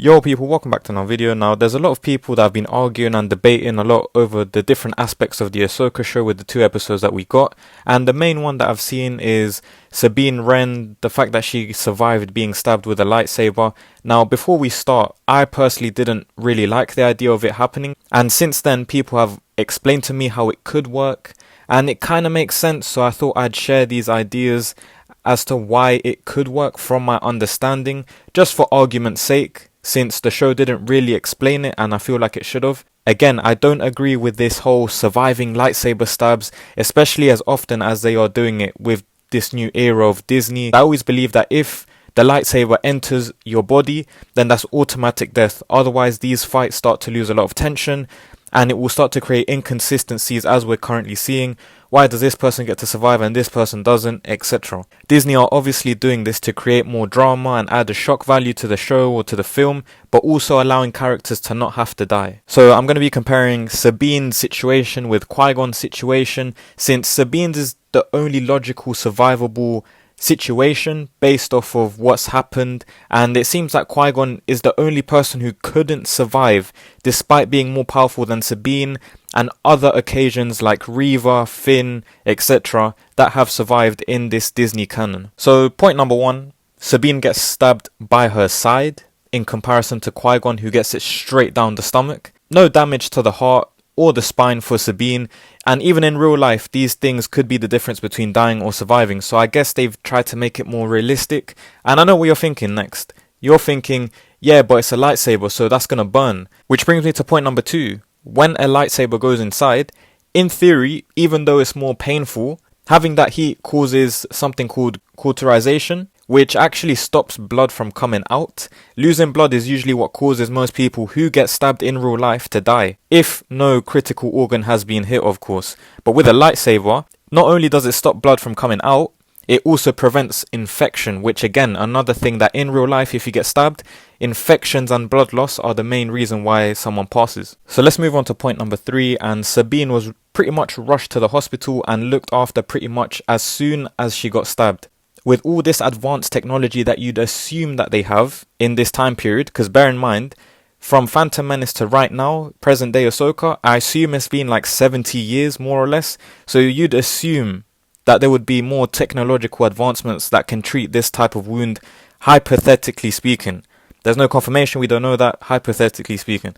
Yo people, welcome back to another video. Now there's a lot of people that have been arguing and debating a lot over the different aspects of the Ahsoka show with the 2 episodes that we got, and the main one that I've seen is Sabine Wren, the fact that she survived being stabbed with a lightsaber. Now before we start, I personally didn't really like the idea of it happening, and since then people have explained to me how it could work and it kind of makes sense, so I thought I'd share these ideas as to why it could work from my understanding, just for argument's sake, since the show didn't really explain it and I feel like it should have. Again, I don't agree with this whole surviving lightsaber stabs, especially as often as they are doing it with this new era of Disney. I always believe that if the lightsaber enters your body, then that's automatic death. Otherwise, these fights start to lose a lot of tension and it will start to create inconsistencies as we're currently seeing. Why does this person get to survive and this person doesn't, etc. Disney are obviously doing this to create more drama and add a shock value to the show or to the film, but also allowing characters to not have to die. So I'm going to be comparing Sabine's situation with Qui Gon's situation, since Sabine's is the only logical survivable situation based off of what's happened, and it seems like Qui Gon is the only person who couldn't survive despite being more powerful than Sabine and other occasions like Reva, Finn, etc. that have survived in this Disney canon. So point number 1, Sabine gets stabbed by her side in comparison to Qui Gon, who gets it straight down the stomach. No damage to the heart or the spine for Sabine, and even in real life these things could be the difference between dying or surviving, so I guess they've tried to make it more realistic. And I know what you're thinking next. You're thinking, yeah, but it's a lightsaber, so that's gonna burn. Which brings me to point number 2. When a lightsaber goes inside, in theory, even though it's more painful, having that heat causes something called cauterization, which actually stops blood from coming out. Losing blood is usually what causes most people who get stabbed in real life to die, if no critical organ has been hit, of course. But with a lightsaber, not only does it stop blood from coming out, it also prevents infection, which again, another thing that in real life, if you get stabbed, infections and blood loss are the main reason why someone passes. So let's move on to point number 3, and Sabine was pretty much rushed to the hospital and looked after pretty much as soon as she got stabbed. With all this advanced technology that you'd assume that they have in this time period, because bear in mind, from Phantom Menace to right now, present day Ahsoka, I assume it's been like 70 years more or less, so you'd assume that there would be more technological advancements that can treat this type of wound, hypothetically speaking. There's no confirmation, we don't know that, hypothetically speaking.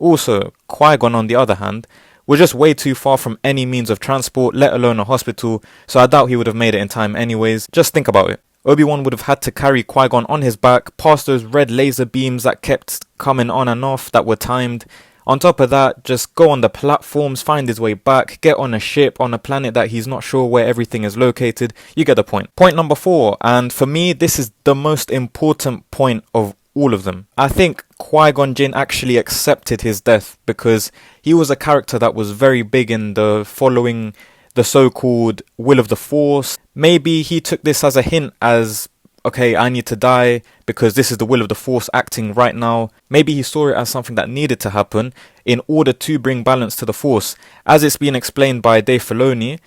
Also, Qui Gon on the other hand, was just way too far from any means of transport, let alone a hospital, so I doubt he would have made it in time anyways. Just think about it. Obi-Wan would have had to carry Qui Gon on his back, past those red laser beams that kept coming on and off that were timed. On top of that, just go on the platforms, find his way back, get on a ship on a planet that he's not sure where everything is located. You get the point. Point number 4, and for me this is the most important point of all of them. I think Qui Gon Jinn actually accepted his death because he was a character that was very big in the following the so-called will of the Force. Maybe he took this as a hint as, okay, I need to die because this is the will of the Force acting right now. Maybe he saw it as something that needed to happen in order to bring balance to the Force. As it's been explained by Dave Filoni,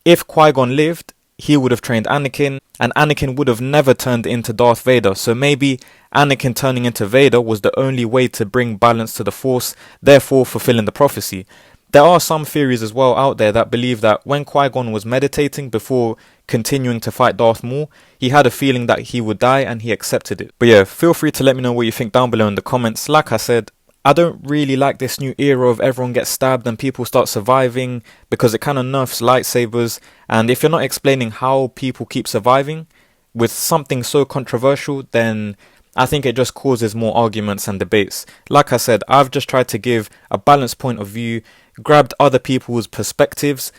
if Qui-Gon lived, he would have trained Anakin, and Anakin would have never turned into Darth Vader. So maybe Anakin turning into Vader was the only way to bring balance to the Force, therefore fulfilling the prophecy. There are some theories as well out there that believe that when Qui-Gon was meditating before continuing to fight Darth Maul, he had a feeling that he would die and he accepted it. But yeah, feel free to let me know what you think down below in the comments. Like I said, I don't really like this new era of everyone gets stabbed and people start surviving, because it kind of nerfs lightsabers, and if you're not explaining how people keep surviving with something so controversial, then I think it just causes more arguments and debates. Like I said, I've just tried to give a balanced point of view, grabbed other people's perspectives.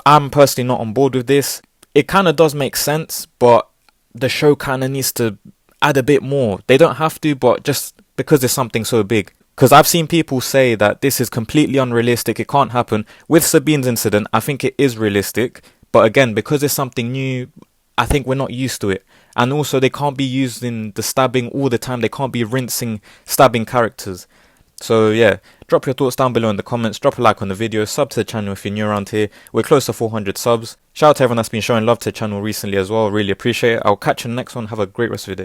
I'm personally not on board with this. It kind of does make sense, but the show kind of needs to add a bit more. They don't have to, but just because it's something so big. Because I've seen people say that this is completely unrealistic, it can't happen. With Sabine's incident, I think it is realistic. But again, because it's something new, I think we're not used to it. And also, they can't be using the stabbing all the time. They can't be rinsing stabbing characters. So yeah, drop your thoughts down below in the comments. Drop a like on the video. Sub to the channel if you're new around here. We're close to 400 subs. Shout out to everyone that's been showing love to the channel recently as well. Really appreciate it. I'll catch you in the next one. Have a great rest of your day.